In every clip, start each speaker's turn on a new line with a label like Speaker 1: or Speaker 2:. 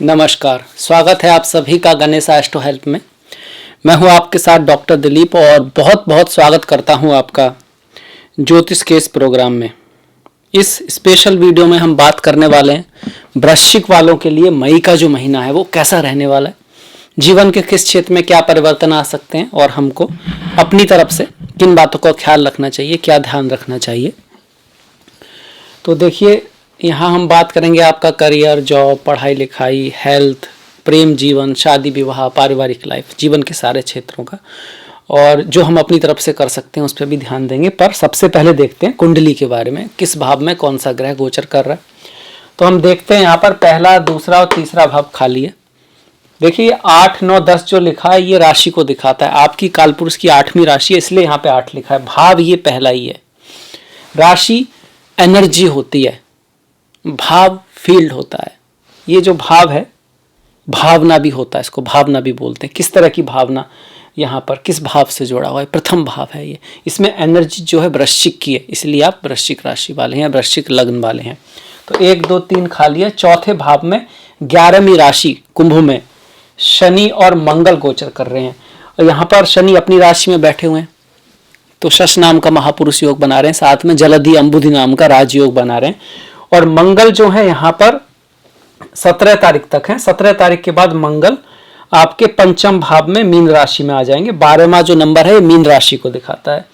Speaker 1: नमस्कार, स्वागत है आप सभी का गणेश एस्ट्रो हेल्प में। मैं हूं आपके साथ डॉक्टर दिलीप और बहुत बहुत स्वागत करता हूं आपका ज्योतिष के इस प्रोग्राम में। इस स्पेशल वीडियो में हम बात करने वाले हैं वृश्चिक वालों के लिए मई का जो महीना है वो कैसा रहने वाला है, जीवन के किस क्षेत्र में क्या परिवर्तन आ सकते हैं और हमको अपनी तरफ से किन बातों का ख्याल रखना चाहिए, क्या ध्यान रखना चाहिए। तो देखिए, यहाँ हम बात करेंगे आपका करियर, जॉब, पढ़ाई लिखाई, हेल्थ, प्रेम जीवन, शादी विवाह, पारिवारिक लाइफ, जीवन के सारे क्षेत्रों का, और जो हम अपनी तरफ से कर सकते हैं उस पर भी ध्यान देंगे। पर सबसे पहले देखते हैं कुंडली के बारे में, किस भाव में कौन सा ग्रह गोचर कर रहा है। तो हम देखते हैं यहाँ पर पहला, दूसरा और तीसरा भाव खाली है। देखिए 8, 9, 10 जो लिखा है ये राशि को दिखाता है, आपकी कालपुरुष की 8वीं राशि है, इसलिए यहाँ पे 8 लिखा है। भाव ये पहला ही है। राशि एनर्जी होती है, भाव फील्ड होता है। ये जो भाव है भावना भी होता है, इसको भावना भी बोलते हैं। किस तरह की भावना, यहाँ पर किस भाव से जुड़ा हुआ है, प्रथम भाव है ये। इसमें एनर्जी जो है वृश्चिक की है, इसलिए आप वृश्चिक राशि वाले हैं, वृश्चिक लग्न वाले हैं। तो 1, 2, 3 खाली है। चौथे भाव में 11वीं राशि कुंभ में शनि और मंगल गोचर कर रहे हैं, और यहाँ पर शनि अपनी राशि में बैठे हुए हैं, तो शश नाम का महापुरुष योग बना रहे हैं, साथ में जलधि अंबुधि नाम का राजयोग बना रहे हैं। और मंगल जो है यहाँ पर 17 तारीख तक है। 17 तारीख के बाद मंगल आपके पंचम भाव में मीन राशि में आ जाएंगे। 12वां जो नंबर है मीन राशि को दिखाता है।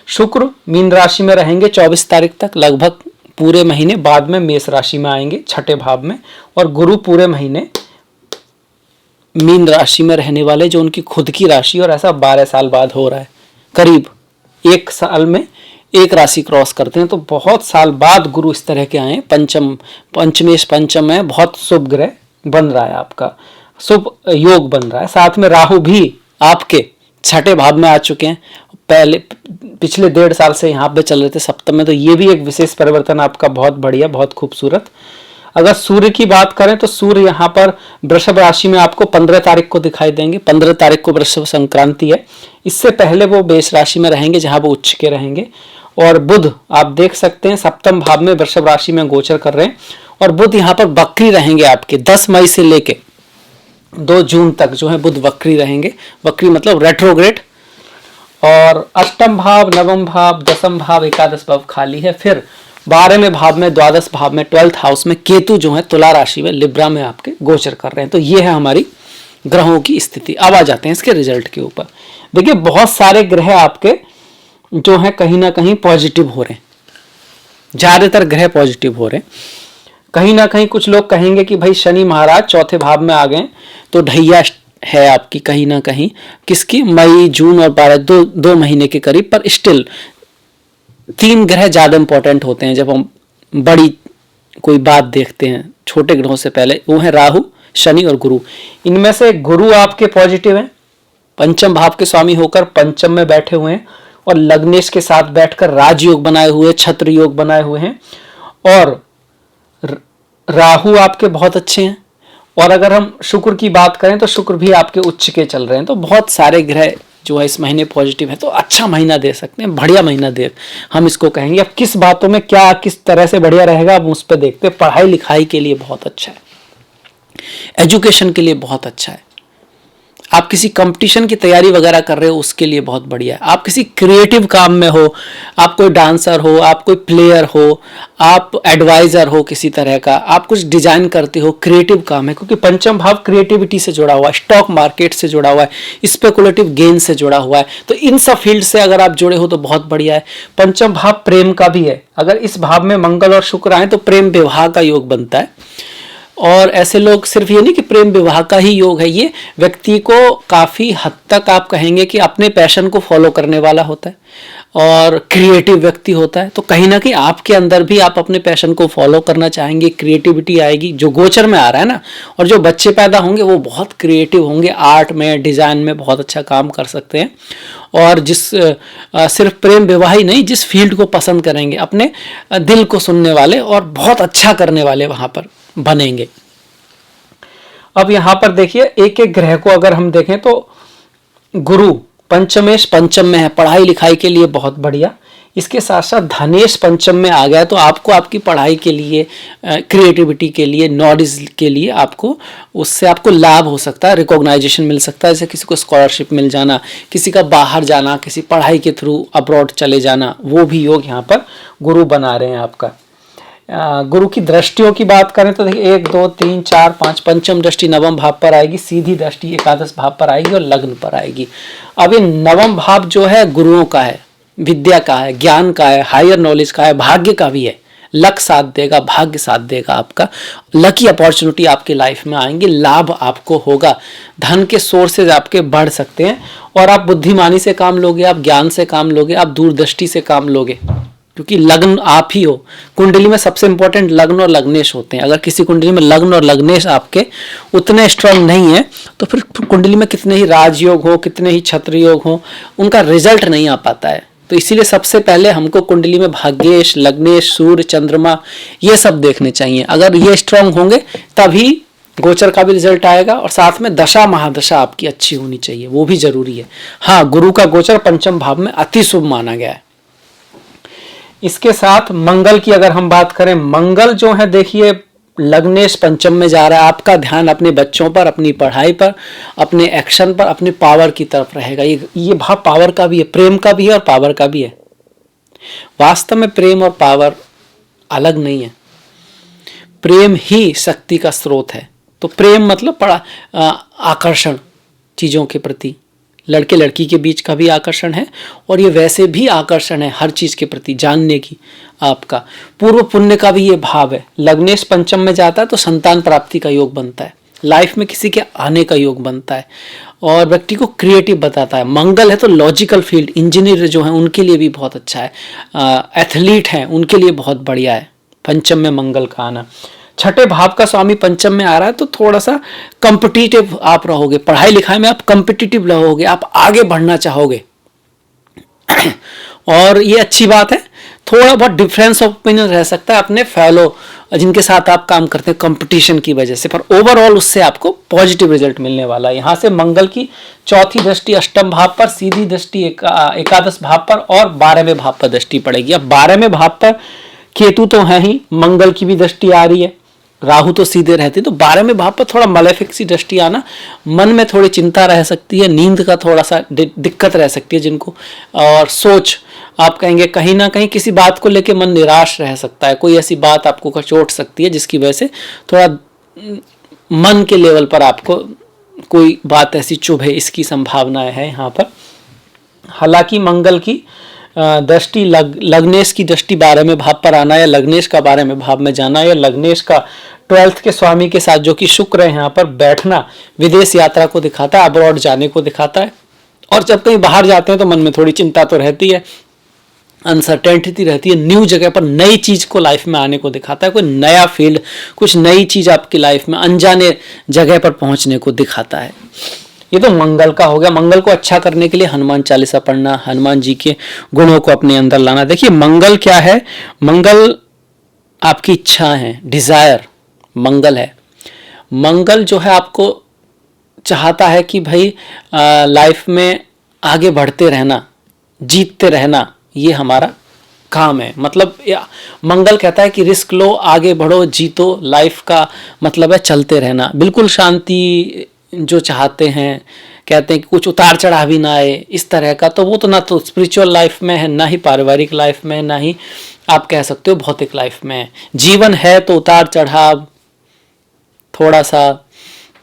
Speaker 1: शुक्र मीन राशि में रहेंगे 24 तारीख तक, लगभग पूरे महीने। बाद में मेष राशि में आएंगे 6ठे भाव में। और गुरु पूरे महीने मीन राशि में रहने वाले, जो उनकी खुद की राशि, और ऐसा 12 साल बाद हो रहा है। करीब 1 साल में एक राशि क्रॉस करते हैं, तो बहुत साल बाद गुरु इस तरह के आए। पंचमेश पंचम है, बहुत शुभ ग्रह बन रहा है, आपका शुभ योग बन रहा है। साथ में राहु भी आपके 6ठे भाव में आ चुके हैं, पिछले 1.5 साल से यहाँ पे चल रहे थे सप्तम में, तो ये भी एक विशेष परिवर्तन आपका बहुत बढ़िया, बहुत खूबसूरत। अगर सूर्य की बात करें तो सूर्य यहाँ पर वृषभ राशि में आपको 15 तारीख को दिखाई देंगे। 15 तारीख को वृषभ संक्रांति है, इससे पहले वो मेष राशि में रहेंगे जहां वो उच्च के रहेंगे। और बुध आप देख सकते हैं सप्तम भाव में वृषभ राशि में गोचर कर रहे हैं, और बुध यहाँ पर वक्री रहेंगे आपके 10 मई से लेके 2 जून तक जो है बुध वक्री रहेंगे। वक्री मतलब रेट्रोग्रेड। और अष्टम भाव, नवम भाव, दसम भाव, एकादश भाव खाली है। फिर 12वें भाव में, द्वादश भाव में, 12th हाउस में केतु जो है तुला राशि में लिब्रा में आपके गोचर कर रहे हैं। तो ये है हमारी ग्रहों की स्थिति। अब आ जाते हैं इसके रिजल्ट के ऊपर। देखिए बहुत सारे ग्रह आपके जो है कहीं ना कहीं पॉजिटिव हो रहे हैं, ज्यादातर ग्रह पॉजिटिव हो रहे हैं। कहीं ना कहीं कुछ लोग कहेंगे कि भाई शनि महाराज 4थे भाव में आ गए तो ढैया है आपकी कहीं ना कहीं, किसकी, मई, जून और 2 महीने के करीब। पर स्टिल 3 ग्रह ज्यादा इंपॉर्टेंट होते हैं जब हम बड़ी कोई बात देखते हैं छोटे ग्रहों से पहले। वो है राहु, शनि और गुरु। इनमें से गुरु आपके पॉजिटिव हैं, पंचम भाव के स्वामी होकर पंचम में बैठे हुए हैं, और लग्नेश के साथ बैठकर राजयोग बनाए हुए, छत्र योग बनाए हुए हैं। और राहु आपके बहुत अच्छे हैं। और अगर हम शुक्र की बात करें तो शुक्र भी आपके उच्च के चल रहे हैं। तो बहुत सारे ग्रह जो है इस महीने पॉजिटिव है, तो अच्छा महीना दे सकते हैं, बढ़िया महीना दे हम इसको कहेंगे। अब किस बातों में क्या किस तरह से बढ़िया रहेगा अब उस पर देखते हैं। पढ़ाई लिखाई के लिए बहुत अच्छा है, एजुकेशन के लिए बहुत अच्छा है। आप किसी कंपटीशन की तैयारी वगैरह कर रहे हो उसके लिए बहुत बढ़िया है। आप किसी क्रिएटिव काम में हो, आप कोई डांसर हो, आप कोई प्लेयर हो, आप एडवाइजर हो किसी तरह का, आप कुछ डिजाइन करते हो, क्रिएटिव काम है, क्योंकि पंचम भाव क्रिएटिविटी से जुड़ा हुआ है, स्टॉक मार्केट से जुड़ा हुआ है, स्पेकुलेटिव गेन से जुड़ा हुआ है। तो इन सब फील्ड से अगर आप जुड़े हो तो बहुत बढ़िया है। पंचम भाव प्रेम का भी है, अगर इस भाव में मंगल और शुक्र आए तो प्रेम विवाह का योग बनता है। और ऐसे लोग, सिर्फ ये नहीं कि प्रेम विवाह का ही योग है, ये व्यक्ति को काफी हद तक आप कहेंगे कि अपने पैशन को फॉलो करने वाला होता है और क्रिएटिव व्यक्ति होता है। तो कहीं ना कहीं आपके अंदर भी आप अपने पैशन को फॉलो करना चाहेंगे, क्रिएटिविटी आएगी, जो गोचर में आ रहा है ना। और जो बच्चे पैदा होंगे वो बहुत क्रिएटिव होंगे, आर्ट में, डिजाइन में बहुत अच्छा काम कर सकते हैं। और सिर्फ प्रेम विवाह ही नहीं, जिस फील्ड को पसंद करेंगे, अपने दिल को सुनने वाले और बहुत अच्छा करने वाले वहां पर बनेंगे। अब यहां पर देखिए एक एक ग्रह को अगर हम देखें तो गुरु पंचमेश पंचम में है, पढ़ाई लिखाई के लिए बहुत बढ़िया। इसके साथ साथ धनेश पंचम में आ गया तो आपको आपकी पढ़ाई के लिए, क्रिएटिविटी के लिए, नॉलेज के लिए आपको उससे आपको लाभ हो सकता है, रिकॉग्नाइजेशन मिल सकता है। जैसे किसी को स्कॉलरशिप मिल जाना, किसी का बाहर जाना, किसी पढ़ाई के थ्रू अब्रॉड चले जाना, वो भी योग यहाँ पर गुरु बना रहे हैं आपका। गुरु की दृष्टियों की बात करें तो देखिए 1 2 3 4 5 पंचम दृष्टि नवम भाव पर आएगी, सीधी दृष्टि एकादश भाव पर आएगी और लग्न पर आएगी। अब ये नवम भाव जो है गुरुओं का है, विद्या का है, ज्ञान का है, हायर नॉलेज का है, भाग्य का भी है। लक साथ देगा, भाग्य साथ देगा, आपका लकी अपॉर्चुनिटी आपकी लाइफ में आएंगी, लाभ आपको होगा, धन के सोर्सेज आपके बढ़ सकते हैं और आप बुद्धिमानी से काम लोगे, आप ज्ञान से काम लोगे, आप दूरदृष्टि से काम लोगे, क्योंकि लग्न आप ही हो। कुंडली में सबसे इंपॉर्टेंट लग्न और लग्नेश होते हैं। अगर किसी कुंडली में लग्न और लग्नेश आपके उतने स्ट्रांग नहीं है तो फिर कुंडली में कितने ही राजयोग हो, कितने ही छत्र योग हो, उनका रिजल्ट नहीं आ पाता है। तो इसीलिए सबसे पहले हमको कुंडली में भाग्येश, लग्नेश, सूर्य, चंद्रमा ये सब देखने चाहिए। अगर ये स्ट्रांग होंगे तभी गोचर का भी रिजल्ट आएगा और साथ में दशा महादशा आपकी अच्छी होनी चाहिए, वो भी जरूरी है। हाँ, गुरु का गोचर पंचम भाव में अति शुभ माना गया है। इसके साथ मंगल की अगर हम बात करें, मंगल जो है देखिए लग्नेश पंचम में जा रहा है। आपका ध्यान अपने बच्चों पर, अपनी पढ़ाई पर, अपने एक्शन पर, अपने पावर की तरफ रहेगा। ये भाव पावर का भी है, प्रेम का भी है और पावर का भी है। वास्तव में प्रेम और पावर अलग नहीं है, प्रेम ही शक्ति का स्रोत है। तो प्रेम मतलब आकर्षण चीजों के प्रति, लड़के लड़की के बीच का भी आकर्षण है और ये वैसे भी आकर्षण है हर चीज के प्रति जानने की। आपका पूर्व पुण्य का भी ये भाव है। लग्नेश पंचम में जाता है तो संतान प्राप्ति का योग बनता है, लाइफ में किसी के आने का योग बनता है और व्यक्ति को क्रिएटिव बताता है। मंगल है तो लॉजिकल फील्ड, इंजीनियर जो है उनके लिए भी बहुत अच्छा है, एथलीट हैं उनके लिए बहुत बढ़िया है पंचम में मंगल का आना। छठे भाव का स्वामी पंचम में आ रहा है तो थोड़ा सा कॉम्पिटिटिव आप रहोगे, पढ़ाई लिखाई में आप कॉम्पिटिटिव रहोगे, आप आगे बढ़ना चाहोगे और ये अच्छी बात है। थोड़ा बहुत डिफरेंस ऑफ ओपिनियन रह सकता है अपने फेलो जिनके साथ आप काम करते हैं कंपटीशन की वजह से, पर ओवरऑल उससे आपको पॉजिटिव रिजल्ट मिलने वाला है। यहाँ से मंगल की चौथी दृष्टि अष्टम भाव पर, सीधी दृष्टि एकादश भाव पर और 12वें भाव पर दृष्टि पड़ेगी। अब 12वें भाव पर केतु तो है ही, मंगल की भी दृष्टि आ रही है, राहु तो सीधे रहते, तो 12वें भाव पर थोड़ा मलेफिक सी दृष्टि आना, मन में थोड़ी चिंता रह सकती है, नींद का थोड़ा सा दिक्कत रह सकती है जिनको, और सोच आप कहेंगे कहीं ना कहीं किसी बात को लेके मन निराश रह सकता है, कोई ऐसी बात आपको कचोट सकती है जिसकी वजह से थोड़ा मन के लेवल पर आपको कोई बात ऐसी चुभे, इसकी संभावना है यहाँ पर। हालांकि मंगल की दृष्टि लग्नेश की दृष्टि 12वें भाव पर आना या लग्नेश का 12वें भाव में जाना या लग्नेश का 12th के स्वामी के साथ जो कि शुक्र है यहाँ पर बैठना विदेश यात्रा को दिखाता है, अब्रॉड जाने को दिखाता है। और जब कहीं बाहर जाते हैं तो मन में थोड़ी चिंता तो रहती है, अनसर्टेनिटी रहती है, न्यू जगह पर नई चीज को लाइफ में आने को दिखाता है, कोई नया फील्ड, कुछ नई चीज आपकी लाइफ में अनजाने जगह पर पहुंचने को दिखाता है। ये तो मंगल का हो गया। मंगल को अच्छा करने के लिए हनुमान चालीसा पढ़ना, हनुमान जी के गुणों को अपने अंदर लाना। देखिए मंगल क्या है, मंगल आपकी इच्छा है, डिजायर मंगल है। मंगल जो है आपको चाहता है कि भाई लाइफ में आगे बढ़ते रहना, जीतते रहना, ये हमारा काम है। मतलब मंगल कहता है कि रिस्क लो, आगे बढ़ो, जीतो, लाइफ का मतलब है चलते रहना, बिल्कुल शांति जो चाहते हैं, कहते हैं कि कुछ उतार चढ़ाव भी ना आए इस तरह का, तो वो तो ना तो स्पिरिचुअल लाइफ में है, ना ही पारिवारिक लाइफ में, ना ही आप कह सकते हो भौतिक लाइफ में है। जीवन है तो उतार चढ़ाव, थोड़ा सा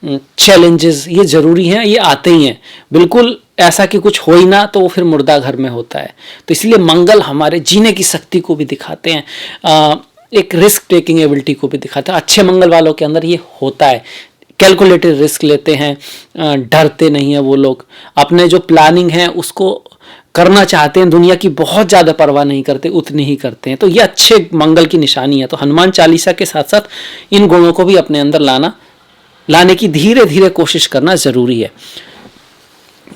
Speaker 1: चैलेंजेस ये जरूरी हैं, ये आते ही हैं। बिल्कुल ऐसा कि कुछ हो ही ना तो वो फिर मुर्दा घर में होता है। तो इसलिए मंगल हमारे जीने की शक्ति को भी दिखाते हैं, एक रिस्क टेकिंग एबिलिटी को भी दिखाते हैं। अच्छे मंगल वालों के अंदर ये होता है, कैलकुलेटेड रिस्क लेते हैं, डरते नहीं है वो लोग, अपने जो प्लानिंग है उसको करना चाहते हैं, दुनिया की बहुत ज़्यादा परवाह नहीं करते, उतनी ही करते हैं। तो ये अच्छे मंगल की निशानी है। तो हनुमान चालीसा के साथ साथ इन गुणों को भी अपने अंदर लाने की धीरे धीरे कोशिश करना जरूरी है।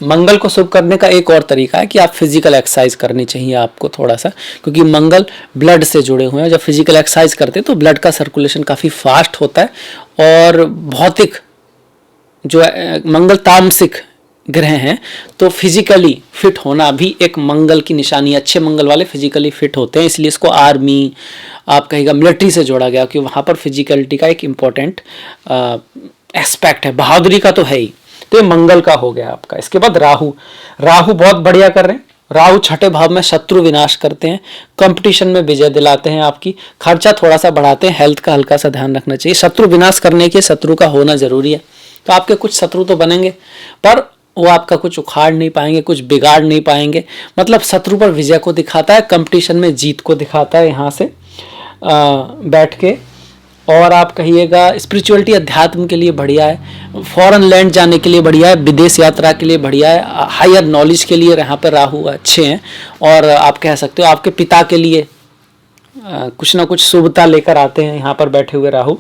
Speaker 1: मंगल को शुभ करने का एक और तरीका है कि आप फिजिकल एक्सरसाइज करनी चाहिए आपको थोड़ा सा, क्योंकि मंगल ब्लड से जुड़े हुए हैं। जब फिजिकल एक्सरसाइज करते हैं तो ब्लड का सर्कुलेशन काफ़ी फास्ट होता है और भौतिक जो है मंगल तामसिक ग्रह हैं, तो फिजिकली फिट होना भी एक मंगल की निशानी है। अच्छे मंगल वाले फिजिकली फिट होते हैं, इसलिए इसको आर्मी, आप कहेगा मिलिट्री से जोड़ा गया, क्योंकि वहाँ पर फिजिकलिटी का एक इम्पोर्टेंट एस्पेक्ट है, बहादुरी का तो है ही। तो ये मंगल का हो गया आपका। इसके बाद राहु, राहु बहुत बढ़िया कर रहे हैं। राहु छठे भाव में शत्रु विनाश करते हैं, कंपटीशन में विजय दिलाते हैं, आपकी खर्चा थोड़ा सा बढ़ाते हैं, हेल्थ का हल्का सा ध्यान रखना चाहिए। शत्रु विनाश करने के शत्रु का होना जरूरी है, तो आपके कुछ शत्रु तो बनेंगे पर वो आपका कुछ उखाड़ नहीं पाएंगे, कुछ बिगाड़ नहीं पाएंगे। मतलब शत्रु पर विजय को दिखाता है, कंपटीशन में जीत को दिखाता है यहाँ से बैठ के। और आप कहिएगा स्पिरिचुअलिटी, अध्यात्म के लिए बढ़िया है, फॉरेन लैंड जाने के लिए बढ़िया है, विदेश यात्रा के लिए बढ़िया है, हायर नॉलेज के लिए यहाँ पर राहु अच्छे हैं। और आप कह सकते हो आपके पिता के लिए कुछ ना कुछ शुभता लेकर आते हैं यहाँ पर बैठे हुए राहु।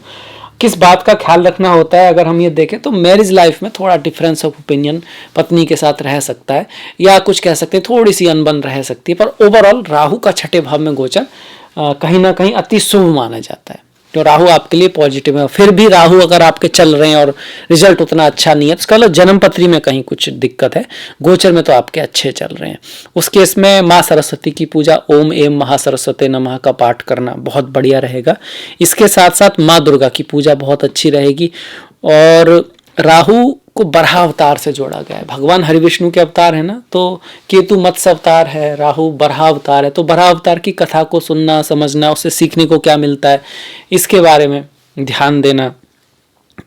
Speaker 1: किस बात का ख्याल रखना होता है अगर हम ये देखें तो मैरिज लाइफ में थोड़ा डिफरेंस ऑफ ओपिनियन पत्नी के साथ रह सकता है, या कुछ कह सकते हैं थोड़ी सी अनबन रह सकती है, पर ओवरऑल राहु का छठे भाव में गोचर कहीं ना कहीं अति शुभ माना जाता है। तो राहु आपके लिए पॉजिटिव है। फिर भी राहु अगर आपके चल रहे हैं और रिजल्ट उतना अच्छा नहीं है, तो इसका मतलब जन्म पत्री में कहीं कुछ दिक्कत है, गोचर में तो आपके अच्छे चल रहे हैं। उस केस में माँ सरस्वती की पूजा, ओम एम महासरस्वती नमः का पाठ करना बहुत बढ़िया रहेगा। इसके साथ साथ माँ दुर्गा की पूजा बहुत अच्छी रहेगी। और राहु को बराह अवतार से जोड़ा गया है, भगवान हरिविष्णु के अवतार है ना, तो केतु मत्स्य अवतार है, राहु बराह अवतार है। तो बराह अवतार की कथा को सुनना, समझना, उससे सीखने को क्या मिलता है, इसके बारे में ध्यान देना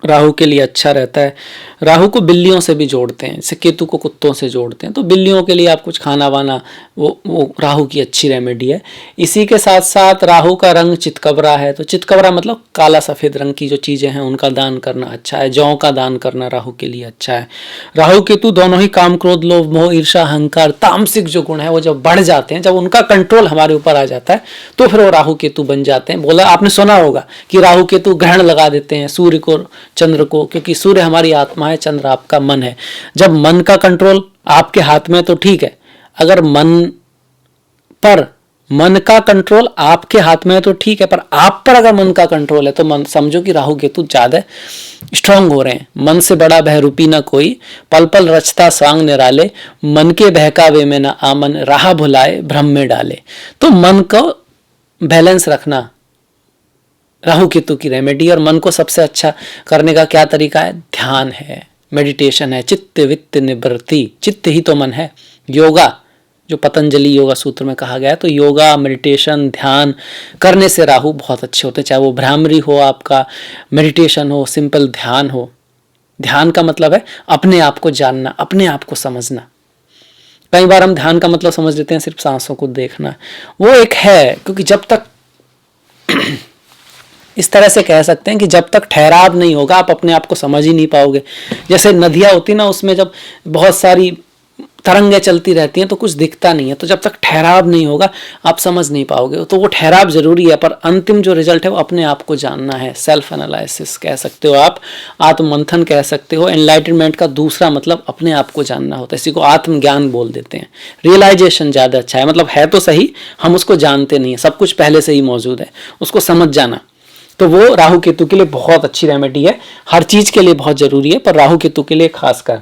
Speaker 1: राहु के लिए अच्छा रहता है। राहु को बिल्लियों से भी जोड़ते हैं, जैसे केतु को कुत्तों से जोड़ते हैं, तो बिल्लियों के लिए आप कुछ खाना वाना, वो राहु की अच्छी रेमेडी है। इसी के साथ साथ राहु का रंग चितकबरा है, तो चितकबरा मतलब काला सफ़ेद रंग की जो चीज़ें हैं उनका दान करना अच्छा है। जौ का दान करना राहु के लिए अच्छा है। राहु केतु दोनों ही काम, क्रोध, लोभ, मोह, ईर्षा, अहंकार, तामसिक जो गुण है वो जब बढ़ जाते हैं, जब उनका कंट्रोल हमारे ऊपर आ जाता है, तो फिर वो राहु केतु बन जाते हैं। बोला आपने सुना होगा कि राहु केतु ग्रहण लगा देते हैं सूर्य को, चंद्र को, क्योंकि सूर्य हमारी आत्मा है, चंद्र आपका मन है। जब मन का कंट्रोल आपके हाथ में तो ठीक है, अगर मन का कंट्रोल आपके हाथ में है तो ठीक है, पर आप पर अगर मन का कंट्रोल है तो मन समझो कि राहु केतु ज्यादा स्ट्रांग हो रहे हैं। मन से बड़ा बहरूपी ना कोई, पल पल रचता स्वांग निराले, मन के बहकावे में ना आमन, राह भुलाए भ्रम में डाले। तो मन को बैलेंस रखना राहु केतु की रेमेडी। और मन को सबसे अच्छा करने का क्या तरीका है? ध्यान है, मेडिटेशन है, चित्त वित्त निवृत्ति, चित्त ही तो मन है। योगा, जो पतंजलि योगा सूत्र में कहा गया है, तो योगा, मेडिटेशन, ध्यान करने से राहु बहुत अच्छे होते हैं। चाहे वो भ्रामरी हो, आपका मेडिटेशन हो, सिंपल ध्यान हो। ध्यान का मतलब है अपने आप को जानना, अपने आप को समझना। कई बार हम ध्यान का मतलब समझ लेते हैं सिर्फ सांसों को देखना, वो एक है, क्योंकि जब तक इस तरह से कह सकते हैं कि जब तक ठहराव नहीं होगा आप अपने आप को समझ ही नहीं पाओगे। जैसे नदियाँ होती ना, उसमें जब बहुत सारी तरंगें चलती रहती हैं तो कुछ दिखता नहीं है, तो जब तक ठहराव नहीं होगा आप समझ नहीं पाओगे। तो वो ठहराव जरूरी है, पर अंतिम जो रिजल्ट है वो अपने आप को जानना है। सेल्फ एनालिसिस कह सकते हो आप, आत्ममंथन कह सकते हो। एनलाइटनमेंट का दूसरा मतलब अपने आप को जानना होता है, इसी को आत्मज्ञान बोल देते हैं। रियलाइजेशन ज़्यादा अच्छा है, मतलब है तो सही, हम उसको जानते नहीं है, सब कुछ पहले से ही मौजूद है, उसको समझ जाना। तो वो राहु केतु के लिए बहुत अच्छी रेमेडी है, हर चीज के लिए बहुत जरूरी है, पर राहु केतु के लिए खासकर।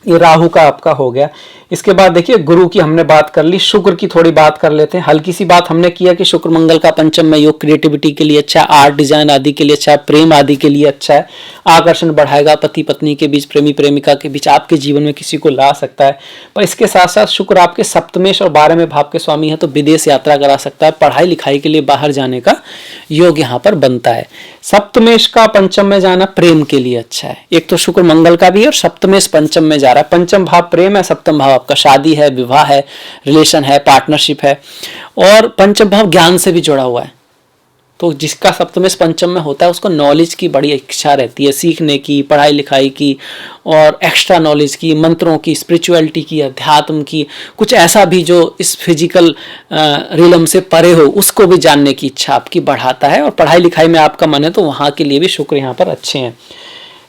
Speaker 1: ये राहु का आपका हो गया। इसके बाद देखिए गुरु की हमने बात कर ली, शुक्र की थोड़ी बात कर लेते हैं। हल्की सी बात हमने किया कि शुक्र मंगल का पंचम में योग क्रिएटिविटी के लिए अच्छा है, आर्ट डिजाइन आदि के लिए अच्छा है, प्रेम आदि के लिए अच्छा है, आकर्षण बढ़ाएगा, पति पत्नी के बीच, प्रेमी प्रेमिका के बीच, आपके जीवन में किसी को ला सकता है। पर इसके साथ साथ शुक्र आपके सप्तमेश और 12वें भाव के स्वामी है, तो विदेश यात्रा करा सकता है, पढ़ाई लिखाई के लिए बाहर जाने का योग यहाँ पर बनता है। सप्तमेश का पंचम में जाना प्रेम के लिए अच्छा है, एक तो शुक्र मंगल का भी है और सप्तमेश पंचम में जा रहा है। पंचम भाव प्रेम है, सप्तम भाव आपका शादी है, विवाह है, रिलेशन है, पार्टनरशिप है, और पंचम भाव ज्ञान से भी जुड़ा हुआ है। तो जिसका सप्तमेश पंचम में होता है उसको नॉलेज की बड़ी इच्छा रहती है, सीखने की, पढ़ाई लिखाई की, और एक्स्ट्रा नॉलेज की, मंत्रों की, स्पिरिचुअलिटी की, अध्यात्म की, कुछ ऐसा भी जो इस फिजिकल रिलम से परे हो उसको भी जानने की इच्छा आपकी बढ़ाता है। और पढ़ाई लिखाई में आपका मन है तो वहाँ के लिए भी शुक्र यहाँ पर अच्छे हैं।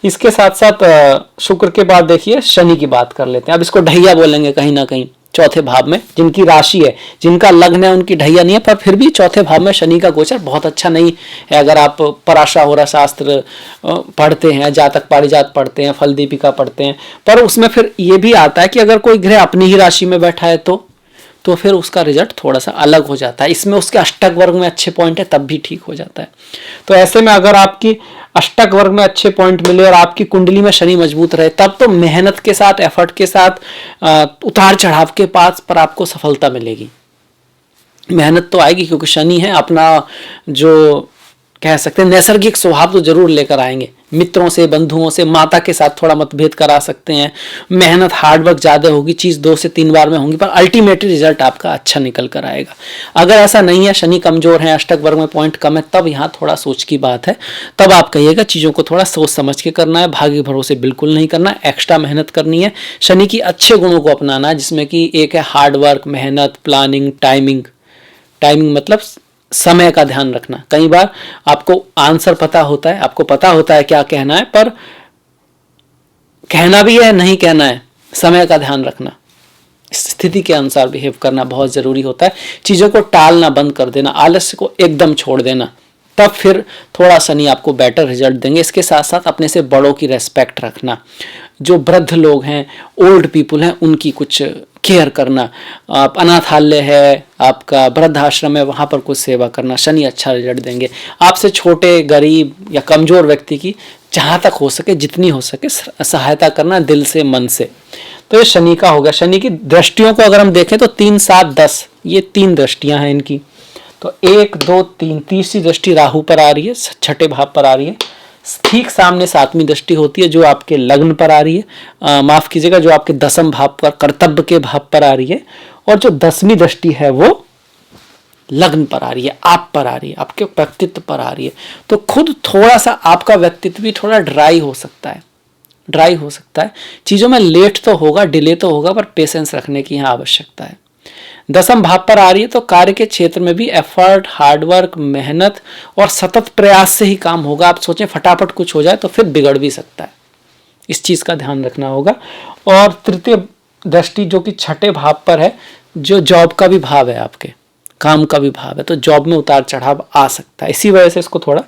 Speaker 1: इसके साथ साथ शुक्र के बाद देखिए शनि की बात कर लेते हैं। अब इसको ढैया बोलेंगे कहीं ना कहीं, चौथे भाव में, जिनकी राशि है, जिनका लग्न है, उनकी ढैया नहीं है, पर फिर भी चौथे भाव में शनि का गोचर बहुत अच्छा नहीं है। अगर आप पराशराहोरा शास्त्र पढ़ते हैं, जातक पारिजात पढ़ते हैं, फल दीपिका पढ़ते हैं, पर उसमें फिर ये भी आता है कि अगर कोई ग्रह अपनी ही राशि में बैठा है तो फिर उसका रिजल्ट थोड़ा सा अलग हो जाता है। इसमें उसके अष्टक वर्ग में अच्छे पॉइंट है तब भी ठीक हो जाता है। तो ऐसे में अगर आपकी अष्टक वर्ग में अच्छे पॉइंट मिले और आपकी कुंडली में शनि मजबूत रहे, तब तो मेहनत के साथ, एफर्ट के साथ, उतार चढ़ाव के पास पर आपको सफलता मिलेगी। मेहनत तो आएगी क्योंकि शनि है, अपना जो कह सकते हैं नैसर्गिक स्वभाव तो जरूर लेकर आएंगे। मित्रों से, बंधुओं से, माता के साथ थोड़ा मतभेद करा सकते हैं। मेहनत, हार्डवर्क ज़्यादा होगी, चीज़ 2 से 3 बार में होंगी, पर अल्टीमेटली रिजल्ट आपका अच्छा निकल कर आएगा। अगर ऐसा नहीं है, शनि कमजोर है, अष्टक वर्ग में पॉइंट कम है, तब यहाँ थोड़ा सोच की बात है। तब आप कहिएगा चीज़ों को थोड़ा सोच समझ के करना है, भाग्य भरोसे बिल्कुल नहीं करना, एक्स्ट्रा मेहनत करनी है। शनि की अच्छे गुणों को अपनाना है, जिसमें कि एक है हार्डवर्क, मेहनत, प्लानिंग, टाइमिंग मतलब समय का ध्यान रखना। कई बार आपको आंसर पता होता है, आपको पता होता है क्या कहना है, पर कहना भी है, नहीं कहना है, समय का ध्यान रखना, स्थिति के अनुसार बिहेव करना बहुत जरूरी होता है। चीजों को टालना बंद कर देना, आलस्य को एकदम छोड़ देना, तब फिर थोड़ा शनि आपको बेटर रिजल्ट देंगे। इसके साथ साथ अपने से बड़ों की रेस्पेक्ट रखना, जो वृद्ध लोग हैं, ओल्ड पीपुल हैं, उनकी कुछ केयर करना। आप अनाथालय है, आपका वृद्धाश्रम है, वहाँ पर कुछ सेवा करना, शनि अच्छा रिजल्ट देंगे। आपसे छोटे, गरीब या कमज़ोर व्यक्ति की जहाँ तक हो सके, जितनी हो सके सहायता करना, दिल से, मन से। तो ये शनि का हो गया। शनि की दृष्टियों को अगर हम देखें तो 3, 7, 10 ये 3 दृष्टियाँ हैं इनकी। तो 1, 2, 3, तीसरी दृष्टि राहु पर आ रही है, छठे भाव पर आ रही है। ठीक सामने 7वीं दृष्टि होती है जो आपके लग्न पर आ रही है, माफ कीजिएगा, जो आपके 10वें भाव पर, कर्तव्य के भाव पर आ रही है। और जो 10वीं दृष्टि है वो लग्न पर आ रही है, आप पर आ रही है, आपके व्यक्तित्व पर आ रही है। तो खुद थोड़ा सा आपका व्यक्तित्व भी थोड़ा ड्राई हो सकता है, चीजों में लेट तो होगा, डिले तो होगा, पर पेशेंस रखने की यहाँ आवश्यकता है। 10वें भाव पर आ रही है तो कार्य के क्षेत्र में भी एफर्ट, हार्डवर्क, मेहनत और सतत प्रयास से ही काम होगा। आप सोचें फटाफट कुछ हो जाए तो फिर बिगड़ भी सकता है, इस चीज का ध्यान रखना होगा। और तृतीय दृष्टि जो कि छठे भाव पर है, जो जॉब का भी भाव है, आपके काम का भी भाव है, तो जॉब में उतार चढ़ाव आ सकता है। इसी वजह से इसको थोड़ा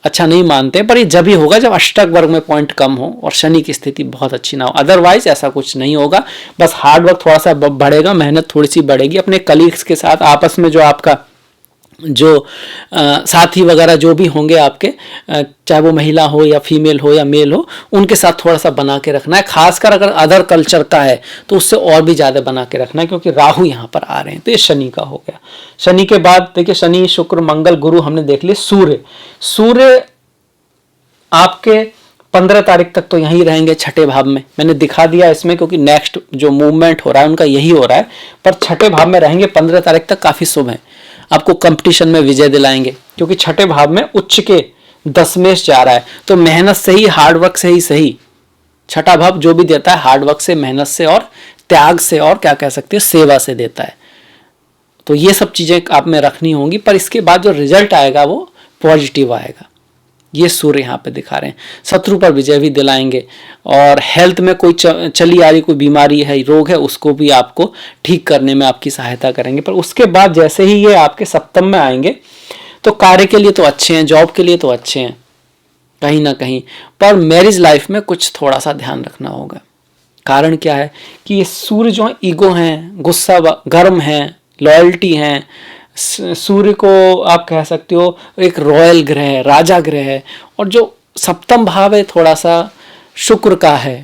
Speaker 1: अच्छा नहीं मानते, पर ये जब ही होगा जब अष्टक वर्ग में पॉइंट कम हो और शनि की स्थिति बहुत अच्छी ना हो, अदरवाइज ऐसा कुछ नहीं होगा। बस हार्ड वर्क थोड़ा सा बढ़ेगा, मेहनत थोड़ी सी बढ़ेगी, अपने कलीग्स के साथ आपस में जो आपका जो साथी वगैरह जो भी होंगे आपके, चाहे वो महिला हो या फीमेल हो या मेल हो, उनके साथ थोड़ा सा बना के रखना है। खासकर अगर अदर कल्चर का है तो उससे और भी ज़्यादा बना के रखना है, क्योंकि राहु यहाँ पर आ रहे हैं। तो ये शनि का हो गया। शनि के बाद देखिए, शनि, शुक्र, मंगल, गुरु हमने देख लिए। सूर्य आपके 15 तारीख तक तो यहीं रहेंगे छठे भाव में, मैंने दिखा दिया इसमें, क्योंकि नेक्स्ट जो मूवमेंट हो रहा है उनका यही हो रहा है। पर छठे भाव में रहेंगे 15 तारीख तक, काफी शुभ है, आपको कंपटीशन में विजय दिलाएंगे, क्योंकि छठे भाव में उच्च के दशमेश जा रहा है। तो मेहनत से ही, हार्डवर्क से ही सही, छठा भाव जो भी देता है हार्डवर्क से, मेहनत से और त्याग से, और क्या कह सकते हैं, सेवा से देता है। तो ये सब चीजें आप में रखनी होंगी, पर इसके बाद जो रिजल्ट आएगा वो पॉजिटिव आएगा। ये सूर्य यहाँ पे दिखा रहे हैं। शत्रु पर विजय भी दिलाएंगे, और हेल्थ में कोई चली आ रही कोई बीमारी है, रोग है, उसको भी आपको ठीक करने में आपकी सहायता करेंगे। पर उसके बाद जैसे ही ये आपके सप्तम में आएंगे तो कार्य के लिए तो अच्छे हैं, जॉब के लिए तो अच्छे हैं कहीं ना कहीं, पर मैरिज लाइफ में कुछ थोड़ा सा ध्यान रखना होगा। कारण क्या है कि ये सूर्य जो है ईगो हैं, गुस्सा, गर्म हैं, लॉयल्टी हैं। सूर्य को आप कह सकते हो एक रॉयल ग्रह है, राजा ग्रह है। और जो सप्तम भाव है थोड़ा सा शुक्र का है,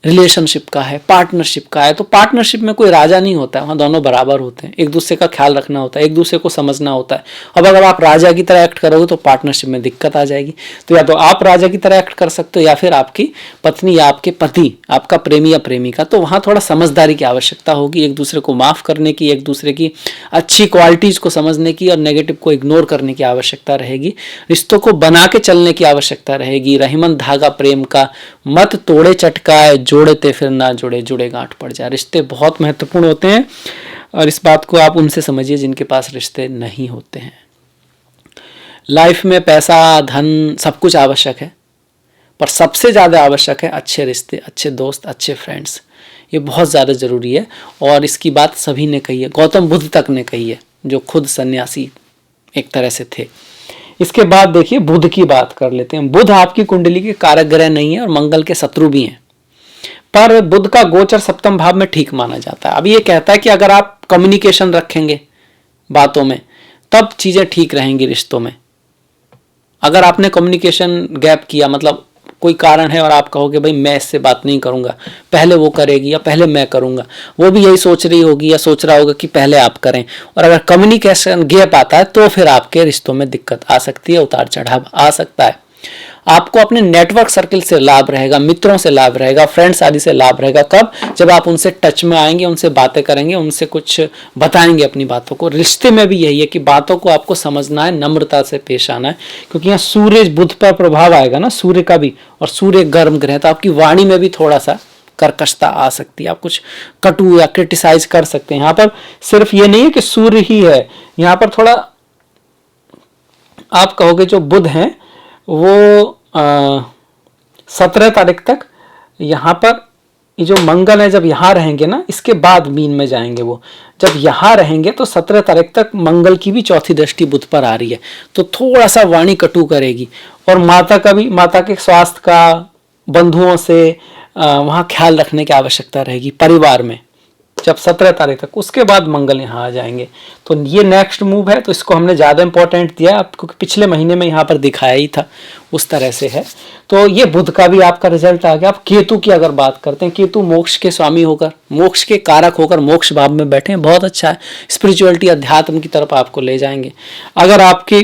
Speaker 1: रिलेशनशिप का है, पार्टनरशिप का है। तो पार्टनरशिप में कोई राजा नहीं होता है, वहाँ दोनों बराबर होते हैं, एक दूसरे का ख्याल रखना होता है, एक दूसरे को समझना होता है। अब अगर आप राजा की तरह एक्ट करोगे तो पार्टनरशिप में दिक्कत आ जाएगी। तो या तो आप राजा की तरह एक्ट कर सकते हो, या फिर आपकी पत्नी या आपके पति, आपका प्रेमी या प्रेमिका। तो वहाँ थोड़ा समझदारी की आवश्यकता होगी, एक दूसरे को माफ करने की, एक दूसरे की अच्छी क्वालिटीज को समझने की और नेगेटिव को इग्नोर करने की आवश्यकता रहेगी। रिश्तों को बना के चलने की आवश्यकता रहेगी। रहीमन धागा प्रेम का, मत तोड़े चटकाए, जोड़े ते फिर ना जुड़े, जुड़े गांठ पड़ जाए। रिश्ते बहुत महत्वपूर्ण होते हैं, और इस बात को आप उनसे समझिए जिनके पास रिश्ते नहीं होते हैं। लाइफ में पैसा, धन, सब कुछ आवश्यक है, पर सबसे ज्यादा आवश्यक है अच्छे रिश्ते, अच्छे दोस्त, अच्छे फ्रेंड्स। ये बहुत ज़्यादा ज़रूरी है। और इसकी बात सभी ने कही है, गौतम बुद्ध तक ने कही है, जो खुद सन्यासी एक तरह से थे। इसके बाद देखिए बुध की बात कर लेते हैं। बुध आपकी कुंडली के कारक ग्रह नहीं है और मंगल के शत्रु भी हैं, पर बुध का गोचर सप्तम भाव में ठीक माना जाता है। अब ये कहता है कि अगर आप कम्युनिकेशन रखेंगे बातों में तब चीज़ें ठीक रहेंगी रिश्तों में। अगर आपने कम्युनिकेशन गैप किया, मतलब कोई कारण है और आप कहोगे भाई मैं इससे बात नहीं करूंगा, पहले वो करेगी या पहले मैं करूंगा, वो भी यही सोच रही होगी या सोच रहा होगा कि पहले आप करें, और अगर कम्युनिकेशन गैप आता है तो फिर आपके रिश्तों में दिक्कत आ सकती है, उतार चढ़ाव आ सकता है। आपको अपने नेटवर्क सर्किल से लाभ रहेगा, मित्रों से लाभ रहेगा, फ्रेंड्स आदि से लाभ रहेगा। कब? जब आप उनसे टच में आएंगे, उनसे बातें करेंगे, उनसे कुछ बताएंगे अपनी बातों को। रिश्ते में भी यही है कि बातों को आपको समझना है, नम्रता से पेश आना है, क्योंकि यहाँ सूर्य बुध पर प्रभाव आएगा ना, सूर्य का भी, और सूर्य गर्म ग्रह, तो आपकी वाणी में भी थोड़ा सा कर्कशता आ सकती है, आप कुछ कटु या क्रिटिसाइज कर सकते हैं। यहाँ पर सिर्फ ये नहीं है कि सूर्य ही है, यहाँ पर थोड़ा आप कहोगे जो बुध हैं वो 17 तारीख तक यहाँ पर, ये जो मंगल है जब यहाँ रहेंगे ना, इसके बाद मीन में जाएंगे, वो जब यहाँ रहेंगे तो 17 तारीख तक मंगल की भी चौथी दृष्टि बुध पर आ रही है, तो थोड़ा सा वाणी कटु करेगी। और माता का भी, माता के स्वास्थ्य का, बंधुओं से वहाँ ख्याल रखने की आवश्यकता रहेगी परिवार में, जब 17 तारीख तक। उसके बाद मंगल यहाँ आ जाएंगे, तो ये नेक्स्ट मूव है, तो इसको हमने ज़्यादा इंपॉर्टेंट दिया आपको, पिछले महीने में यहाँ पर दिखाया ही था, उस तरह से है। तो ये बुध का भी आपका रिजल्ट आ गया। आप केतु की अगर बात करते हैं, केतु मोक्ष के स्वामी होकर, मोक्ष के कारक होकर मोक्ष भाव में बैठे हैं, बहुत अच्छा है, स्पिरिचुअलिटी अध्यात्म की तरफ आपको ले जाएंगे। अगर आपकी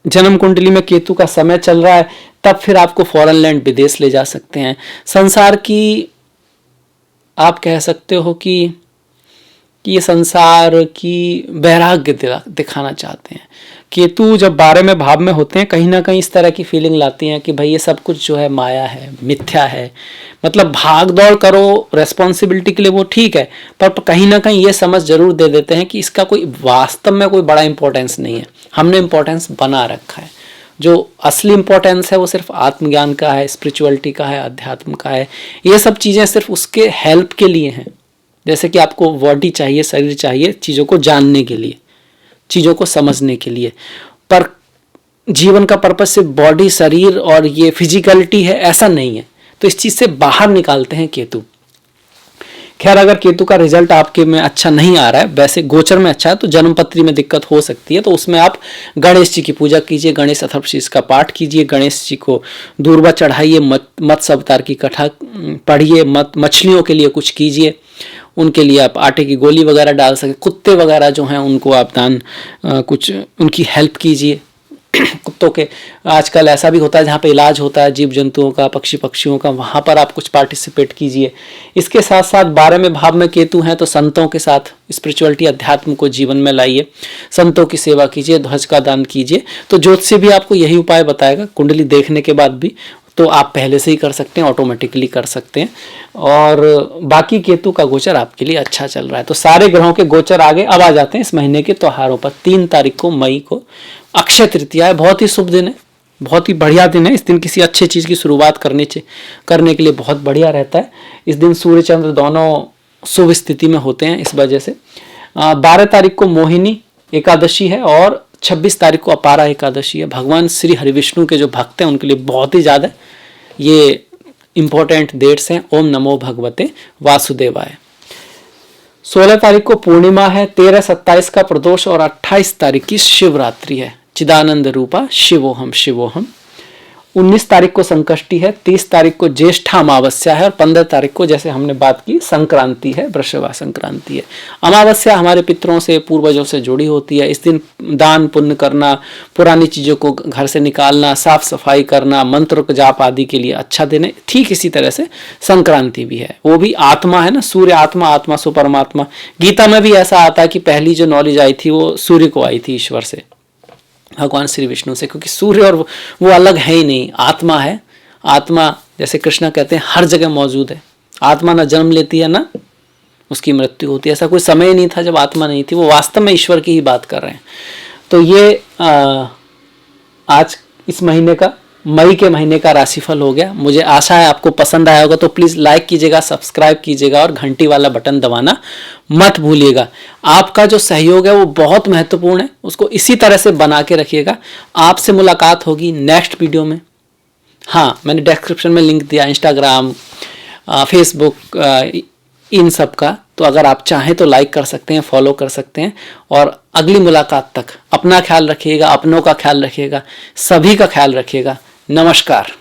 Speaker 1: जन्म कुंडली में केतु का समय चल रहा है तब फिर आपको फॉरेन लैंड, विदेश ले जा सकते हैं। संसार की आप कह सकते हो कि ये संसार की वैराग्य दिखाना चाहते हैं। केतु जब 12वें भाव में होते हैं, कहीं ना कहीं इस तरह की फीलिंग लाती हैं कि भाई ये सब कुछ जो है माया है, मिथ्या है। मतलब भाग दौड़ करो रेस्पॉन्सिबिलिटी के लिए, वो ठीक है, पर कहीं ना कहीं ये समझ जरूर दे देते हैं कि इसका कोई वास्तव में कोई बड़ा इंपॉर्टेंस नहीं है, हमने इंपॉर्टेंस बना रखा है। जो असली इंपॉर्टेंस है वो सिर्फ आत्मज्ञान का है, स्पिरिचुअलिटी का है, अध्यात्म का है। ये सब चीज़ें सिर्फ उसके हेल्प के लिए हैं, जैसे कि आपको बॉडी चाहिए, शरीर चाहिए चीज़ों को जानने के लिए, चीज़ों को समझने के लिए, पर जीवन का पर्पस सिर्फ बॉडी, शरीर और ये फिजिकलिटी है, ऐसा नहीं है। तो इस चीज़ से बाहर निकालते हैं केतु। खैर, अगर केतु का रिजल्ट आपके में अच्छा नहीं आ रहा है, वैसे गोचर में अच्छा है, तो जन्मपत्री में दिक्कत हो सकती है, तो उसमें आप गणेश जी की पूजा कीजिए, गणेश अथर्वशीष का पाठ कीजिए, गणेश जी को दूर्वा चढ़ाइए, मत्स्य अवतार की कथा पढ़िए, मछलियों के लिए कुछ कीजिए, उनके लिए आप आटे की गोली वगैरह डाल सकें, कुत्ते वगैरह जो हैं उनको आप दान कुछ उनकी हेल्प कीजिए। कुत्तों के आजकल ऐसा भी होता है जहाँ पे इलाज होता है जीव जंतुओं का, पक्षियों का, वहाँ पर आप कुछ पार्टिसिपेट कीजिए। इसके साथ साथ 12वें भाव में केतु हैं, तो संतों के साथ स्पिरिचुअलिटी अध्यात्म को जीवन में लाइए, संतों की सेवा कीजिए, ध्वज का दान कीजिए। तो ज्योतिषी भी आपको यही उपाय बताएगा, कुंडली देखने के बाद भी, तो आप पहले से ही कर सकते हैं, ऑटोमेटिकली कर सकते हैं। और बाकी केतु का गोचर आपके लिए अच्छा चल रहा है। तो सारे ग्रहों के गोचर आगे। अब आ जाते हैं इस महीने के त्योहारों पर। 3 तारीख को मई को अक्षय तृतीया है, बहुत ही शुभ दिन है, बहुत ही बढ़िया दिन है। इस दिन किसी अच्छे चीज़ की शुरुआत करने के लिए बहुत बढ़िया रहता है। इस दिन सूर्य चंद्र दोनों शुभ स्थिति में होते हैं, इस वजह से 12 तारीख को मोहिनी एकादशी है और 26 तारीख को अपारा एकादशी है। भगवान श्री हरिविष्णु के जो भक्त हैं उनके लिए बहुत ही ज़्यादा ये इम्पोर्टेंट डेट्स हैं। ओम नमो भगवते वासुदेवाय। 16 तारीख को पूर्णिमा है, 13, 27 का प्रदोष और 28 तारीख की शिवरात्रि है। चिदानंद रूपा शिवोहम शिवोहम। 19 तारीख को संकष्टी है, 30 तारीख को ज्येष्ठा अमावस्या है और 15 तारीख को, जैसे हमने बात की, संक्रांति है, वृषभा संक्रांति है। अमावस्या हमारे पितरों से, पूर्वजों से जुड़ी होती है। इस दिन दान पुण्य करना, पुरानी चीज़ों को घर से निकालना, साफ सफाई करना, मंत्र जाप आदि के लिए अच्छा दिन है। ठीक इसी तरह से संक्रांति भी है, वो भी आत्मा है ना, सूर्य आत्मा, आत्मा सो परमात्मा। गीता में भी ऐसा आता है कि पहली जो नॉलेज आई थी वो सूर्य को आई थी, ईश्वर से, भगवान श्री विष्णु से, क्योंकि सूर्य और वो अलग है ही नहीं, आत्मा है। आत्मा, जैसे कृष्ण कहते हैं, हर जगह मौजूद है। आत्मा ना जन्म लेती है ना उसकी मृत्यु होती है। ऐसा कोई समय नहीं था जब आत्मा नहीं थी। वो वास्तव में ईश्वर की ही बात कर रहे हैं। तो ये आज इस महीने का मई के महीने का राशिफल हो गया। मुझे आशा है आपको पसंद आया होगा, तो प्लीज़ लाइक कीजिएगा, सब्सक्राइब कीजिएगा और घंटी वाला बटन दबाना मत भूलिएगा। आपका जो सहयोग है वो बहुत महत्वपूर्ण है, उसको इसी तरह से बना के रखिएगा। आपसे मुलाकात होगी नेक्स्ट वीडियो में। हाँ, मैंने डिस्क्रिप्शन में लिंक दिया इंस्टाग्राम, फेसबुक, इन सब का, तो अगर आप चाहें तो लाइक कर सकते हैं, फॉलो कर सकते हैं। और अगली मुलाकात तक अपना ख्याल रखिएगा, अपनों का ख्याल रखिएगा, सभी का ख्याल रखिएगा। नमस्कार।